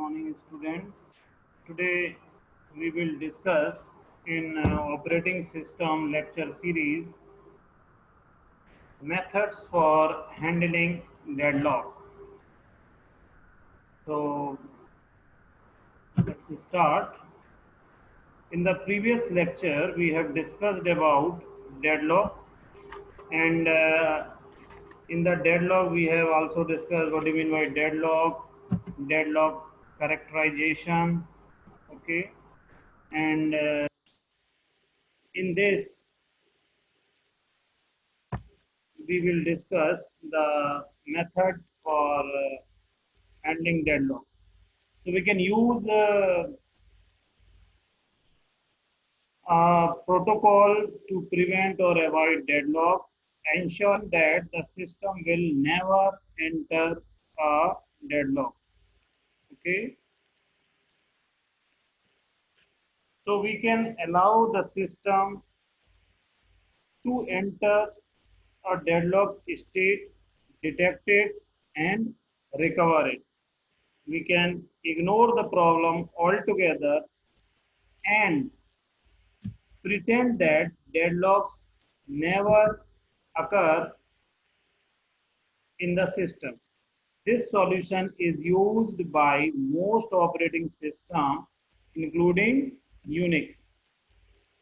morning, students. Today we will discuss in operating system lecture series methods for handling deadlock. So let's start. In the previous lecture, we have discussed about deadlock, and in the deadlock, we have also discussed what do you mean by deadlock characterization. Okay, and in this we will discuss the method for handling deadlock. So we can use a protocol to prevent or avoid deadlock, ensuring that the system will never enter a deadlock. Okay, so we can allow the system to enter a deadlock state, detect it, and recover it. We can ignore the problem altogether and pretend that deadlocks never occur in the system. This solution is used by most operating systems, including Unix.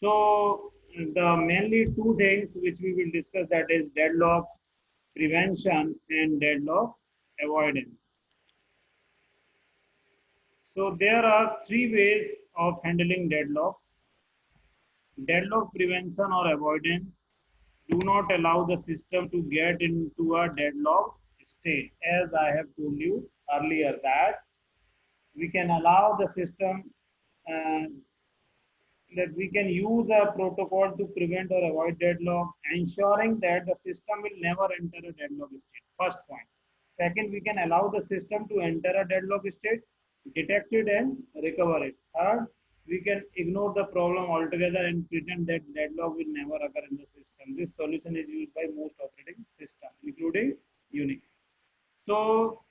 So the mainly two things which we will discuss, that is deadlock prevention and deadlock avoidance. So there are three ways of handling deadlocks. Deadlock prevention or avoidance do not allow the system to get into a deadlock state. As I have told you earlier that we can allow the system uh, that we can use a protocol to prevent or avoid deadlock, ensuring that the system will never enter a deadlock state. First point. Second, we can allow the system to enter a deadlock state, detect it and recover it. Third, we can ignore the problem altogether and pretend that deadlock will never occur in the system. This solution is used by most operating systems, including Unix. So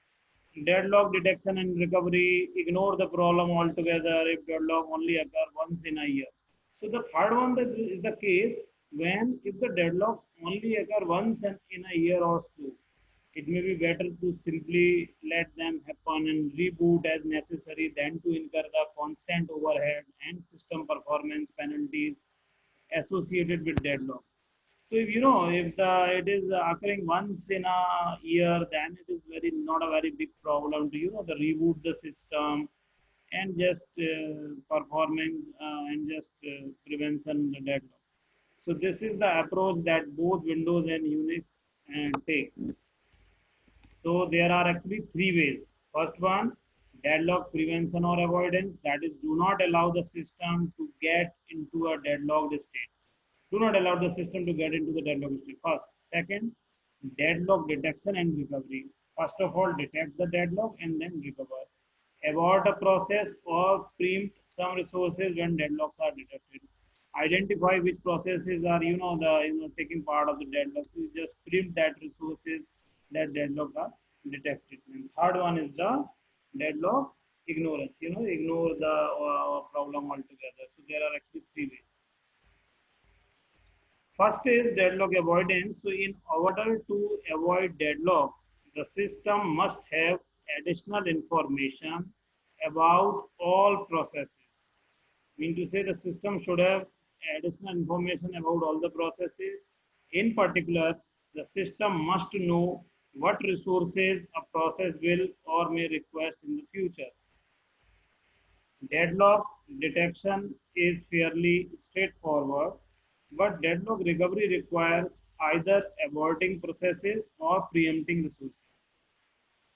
deadlock detection and recovery, ignore the problem altogether if deadlock only occur once in a year. So the third one is the case when if the deadlocks only occur once in a year or so, it may be better to simply let them happen and reboot as necessary than to incur the constant overhead and system performance penalties associated with deadlock. So if if it is occurring once in a year, then it is very not a very big problem to the reboot the system and just performing and just prevention the deadlock. So this is the approach that both Windows and Unix take. So there are actually three ways. First one, deadlock prevention or avoidance. That is, do not allow the system to get into a deadlocked state. Do not allow the system to get into the deadlock state. First. Second, deadlock detection and recovery. First of all, detect the deadlock and then recover. Abort a process or preempt some resources when deadlocks are detected. Identify which processes are taking part of the deadlock. So you just preempt that resources that deadlock are detected. And third one is the deadlock ignorance. Ignore the problem altogether. So there are actually three ways. First is deadlock avoidance. So in order to avoid deadlocks, the system must have additional information about all processes. Mean to say the system should have additional information about all the processes. In particular, the system must know what resources a process will or may request in the future. Deadlock detection is fairly straightforward, but deadlock recovery requires either aborting processes or preempting resources.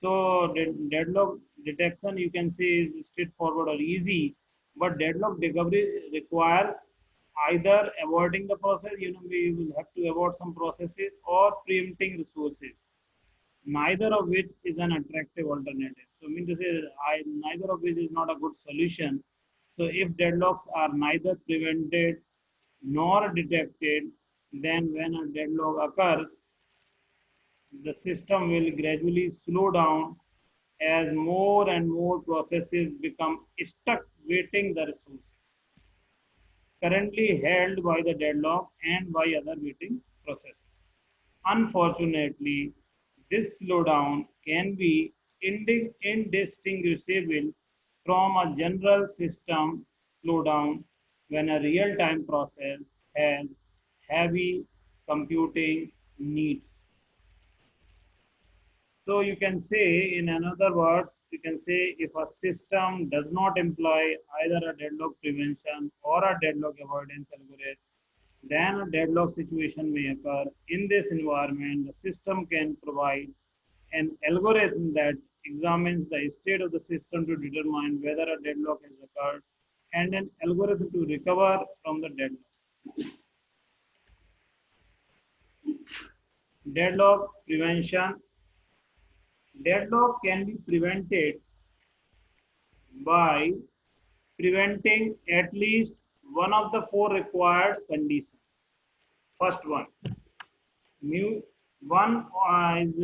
So deadlock detection you can say is straightforward or easy, but deadlock recovery requires either aborting the process, we will have to abort some processes or preempting resources, neither of which is an attractive alternative. So, I mean to say, neither of which is not a good solution. So, if deadlocks are neither prevented nor detected, then when a deadlock occurs, the system will gradually slow down as more and more processes become stuck waiting the resources currently held by the deadlock and by other waiting processes. Unfortunately, this slowdown can be indistinguishable from a general system slowdown when a real-time process has heavy computing needs. So you can say, in another words, you can say if a system does not employ either a deadlock prevention or a deadlock avoidance algorithm, then a deadlock situation may occur. In this environment, the system can provide an algorithm that examines the state of the system to determine whether a deadlock has occurred and an algorithm to recover from the deadlock. Deadlock prevention. Deadlock can be prevented by preventing at least one of the four required conditions. First one, mu one is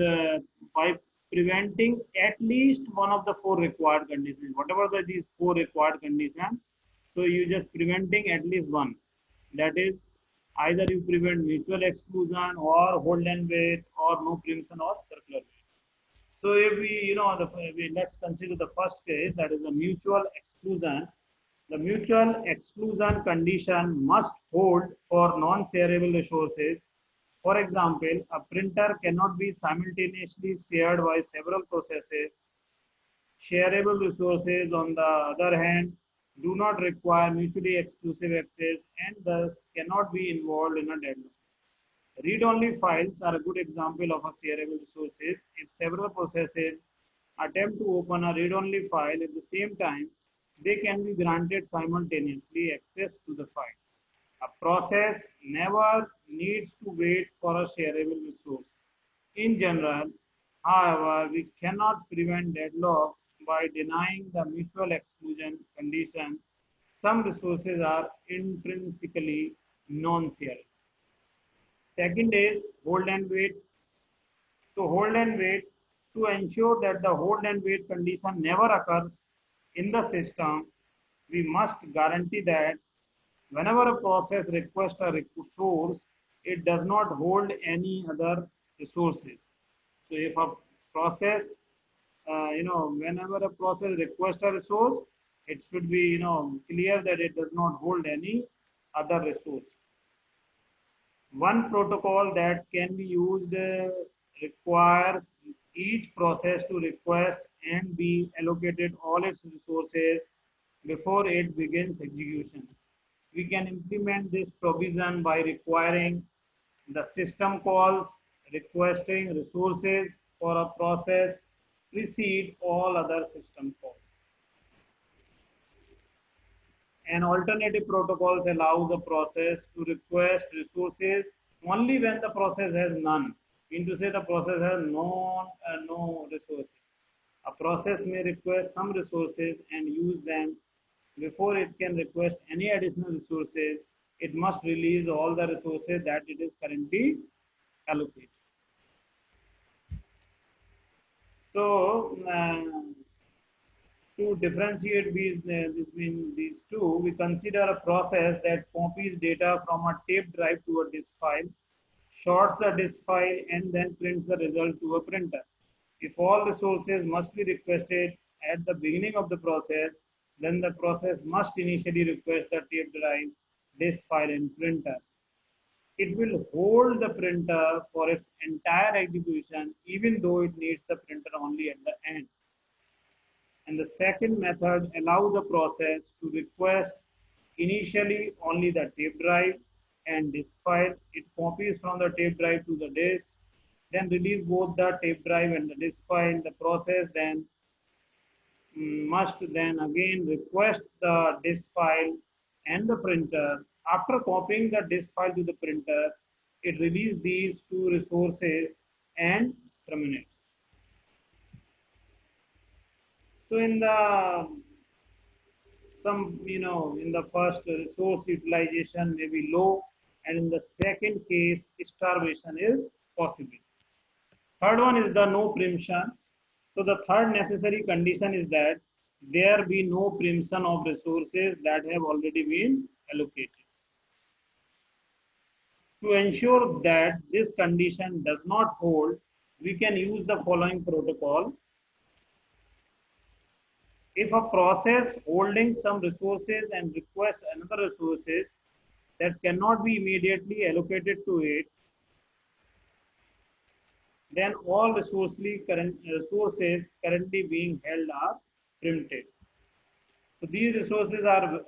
by preventing at least one of the four required conditions. Whatever these four required conditions, so you just preventing at least one. That is, either you prevent mutual exclusion or hold and wait or no preemption or circular wait. So if we, let's consider the first case, that is the mutual exclusion. The mutual exclusion condition must hold for non-shareable resources. For example, a printer cannot be simultaneously shared by several processes. Shareable resources, on the other hand, do not require mutually exclusive access and thus cannot be involved in a deadlock. Read-only files are a good example of a shareable resources. If several processes attempt to open a read-only file at the same time, they can be granted simultaneously access to the file. A process never needs to wait for a shareable resource. In general, however, we cannot prevent deadlocks by denying the mutual exclusion condition. Some resources are intrinsically non-shareable. Second is hold and wait. To hold and wait, to ensure that the hold and wait condition never occurs in the system, we must guarantee that whenever a process requests a resource, it does not hold any other resources. So if a process, whenever a process requests a resource, it should be, clear that it does not hold any other resource. One protocol that can be used requires each process to request and be allocated all its resources before it begins execution. We can implement this provision by requiring the system calls requesting resources for a process precede all other system calls. An alternative protocol allows a process to request resources only when the process has none. Mean to say the process has no resources. A process may request some resources and use them before it can request any additional resources. It must release all the resources that it is currently allocated. So, to differentiate between these two, we consider a process that copies data from a tape drive to a disk file, sorts the disk file, and then prints the result to a printer. If all resources must be requested at the beginning of the process, then the process must initially request the tape drive, disk file, and printer. It will hold the printer for its entire execution, even though it needs the printer only at the end. And the second method allows the process to request initially only the tape drive and disk file. It copies from the tape drive to the disk, then release both the tape drive and the disk file. The process then must then again request the disk file and the printer. After copying the disk file to the printer, it releases these two resources and terminates. So in the in the first resource utilization may be low, and in the second case, starvation is possible. Third one is the no preemption. So the third necessary condition is that there be no preemption of resources that have already been allocated. To ensure that this condition does not hold, we can use the following protocol. If a process holding some resources and requests another resources that cannot be immediately allocated to it, then all resources currently being held are preempted. So these resources are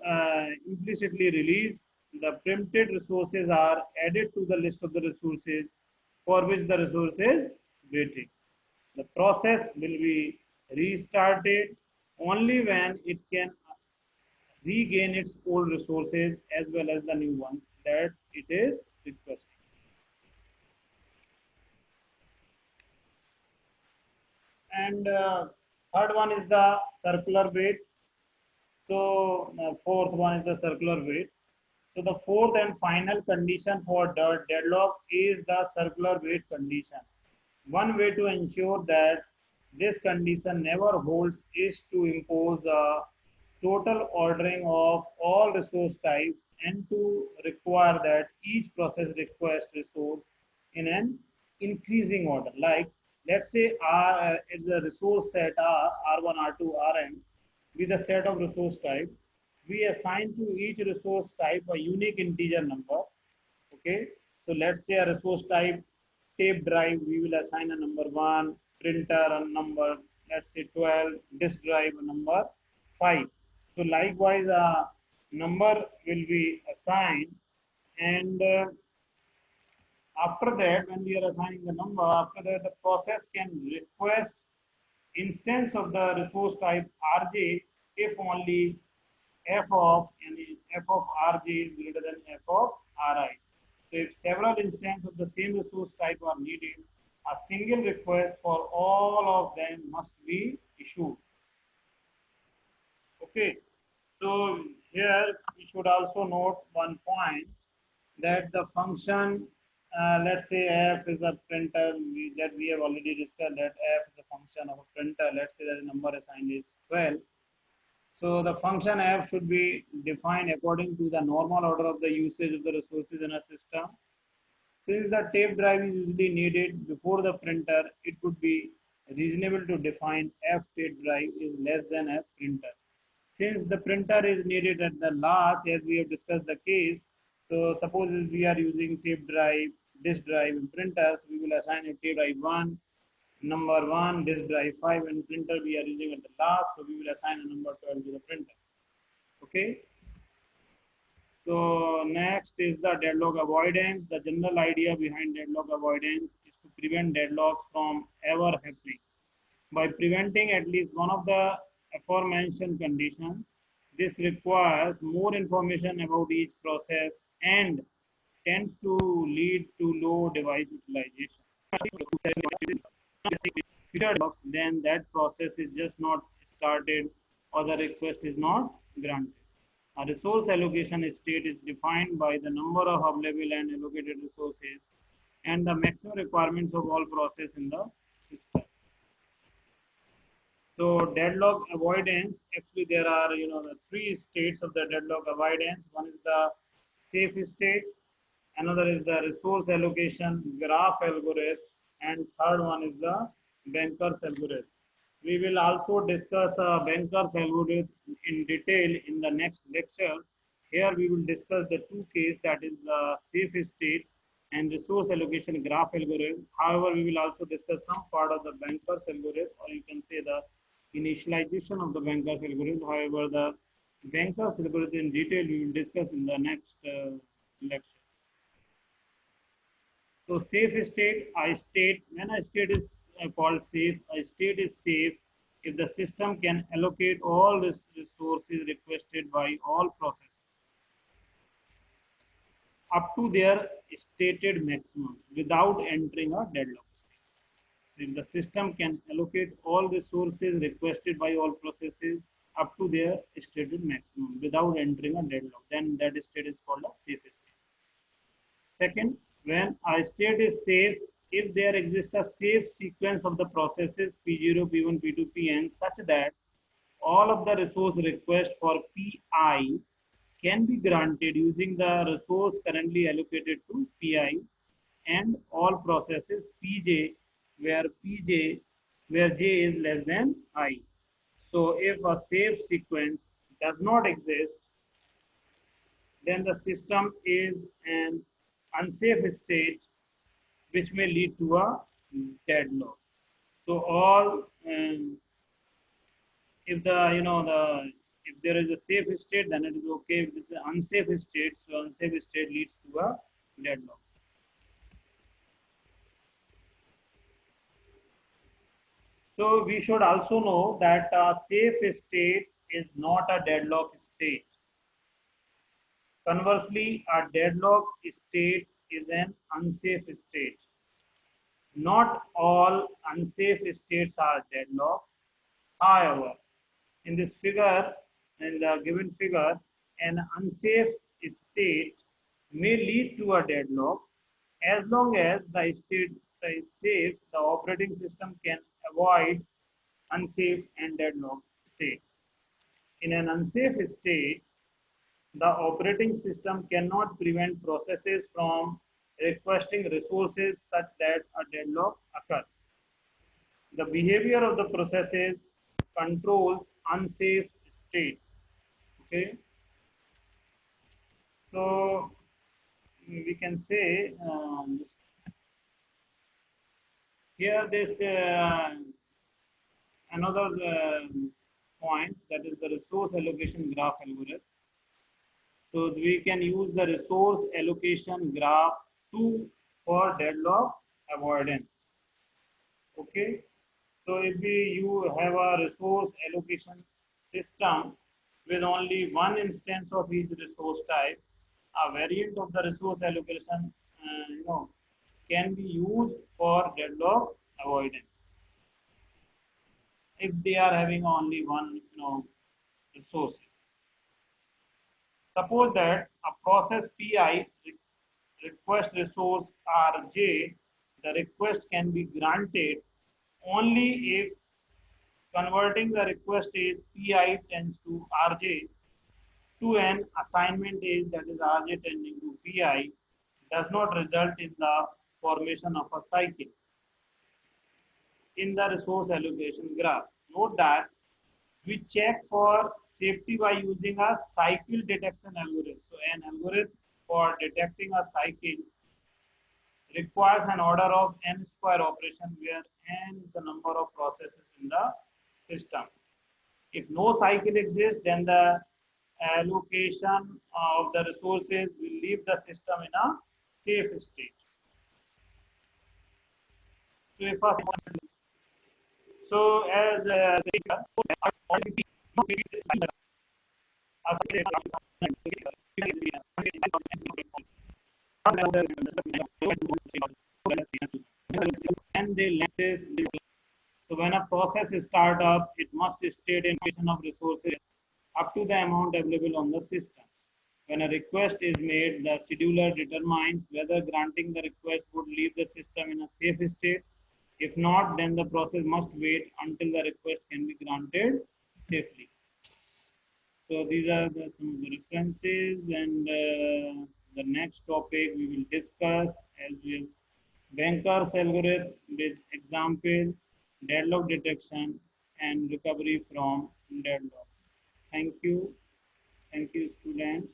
implicitly released. The preempted resources are added to the list of the resources for which the resource is waiting. The process will be restarted only when it can regain its old resources as well as the new ones that it is requesting. And third one is the circular wait. So fourth one is the circular wait. So the fourth and final condition for the deadlock is the circular wait condition. One way to ensure that this condition never holds is to impose a total ordering of all resource types and to require that each process request resource in an increasing order. Like, let's say R is a resource set R, R1, R2, Rn with a set of resource type. We assign to each resource type a unique integer number. Okay, so let's say a resource type tape drive, we will assign a number 1, printer a number, let's say 12, disk drive a number 5. So likewise, a number will be assigned, and after that, when we are assigning the number, after that the process can request instance of the resource type Rj if only f of Rj is greater than f of Ri. So if several instances of the same resource type are needed, a single request for all of them must be issued. Okay. So here we should also note one point that the function, let's say f is a printer that we have already discussed that f is a function of a printer. Let's say that the number assigned is 12. So the function f should be defined according to the normal order of the usage of the resources in a system. Since the tape drive is usually needed before the printer, it would be reasonable to define f tape drive is less than f printer. Since the printer is needed at the last, as we have discussed the case, so suppose we are using tape drive, disk drive, and printers, we will assign a tape drive 1, number 1, disk drive 5, and printer we are using at the last, so we will assign a number 12 to the printer. Okay. So next is the deadlock avoidance. The general idea behind deadlock avoidance is to prevent deadlocks from ever happening. By preventing at least one of the aforementioned conditions, this requires more information about each process and tends to lead to low device utilization. Then that process is just not started or the request is not granted. A resource allocation state is defined by the number of available and allocated resources and the maximum requirements of all processes in the system. So deadlock avoidance, actually there are the three states of the deadlock avoidance. One is the safe state, another is the resource allocation graph algorithm, and third one is the banker's algorithm. We will also discuss banker's algorithm in detail in the next lecture. Here we will discuss the two cases, that is the safe state and resource allocation graph algorithm. However, we will also discuss some part of the banker's algorithm, or you can say the initialization of the banker's algorithm. However, the banker's algorithm in detail we will discuss in the next lecture. So safe state, when a state is called safe, a state is safe if the system can allocate all resources requested by all processes up to their stated maximum without entering a deadlock state. If the system can allocate all resources requested by all processes up to their stated maximum without entering a deadlock, then that state is called a safe state. Second, when a state is safe if there exists a safe sequence of the processes P0, P1, P2, Pn such that all of the resource requests for Pi can be granted using the resource currently allocated to Pi and all processes Pj where j is less than I. So if a safe sequence does not exist, then the system is an unsafe state which may lead to a deadlock. So all if the if there is a safe state, then it is okay. If this is an unsafe state, so unsafe state leads to a deadlock. So we should also know that a safe state is not a deadlock state. Conversely, a deadlock state is an unsafe state. Not all unsafe states are deadlock. However, in this figure, in the given figure, an unsafe state may lead to a deadlock as long as the state is safe. The operating system can avoid unsafe and deadlock states. In an unsafe state, the operating system cannot prevent processes from requesting resources such that a deadlock occurs. The behavior of the processes controls unsafe states. Okay, so we can say here this another point, that is the resource allocation graph algorithm. So we can use the resource allocation graph to for deadlock avoidance. Okay, so if you have a resource allocation system with only one instance of each resource type, a variant of the resource allocation, can be used for deadlock avoidance if they are having only one, resource. Suppose that a process Pi request resource Rj, the request can be granted only if converting the request is Pi tends to Rj to an assignment is, that is Rj tending to Pi, does not result in the formation of a cycle in the resource allocation graph. Note that we check for safety by using a cycle detection algorithm. So an algorithm for detecting a cycle requires an order of n square operation where n is the number of processes in the system. If no cycle exists, then the allocation of the resources will leave the system in a safe state. So if a, so as and they let this. So when a process is start up, it must state information of resources up to the amount available on the system. When a request is made, the scheduler determines whether granting the request would leave the system in a safe state. If not, then the process must wait until the request can be granted safely. So these are some of the references, and the next topic we will discuss as we have Banker's algorithm with example, deadlock detection and recovery from deadlock. Thank you. Thank you, students.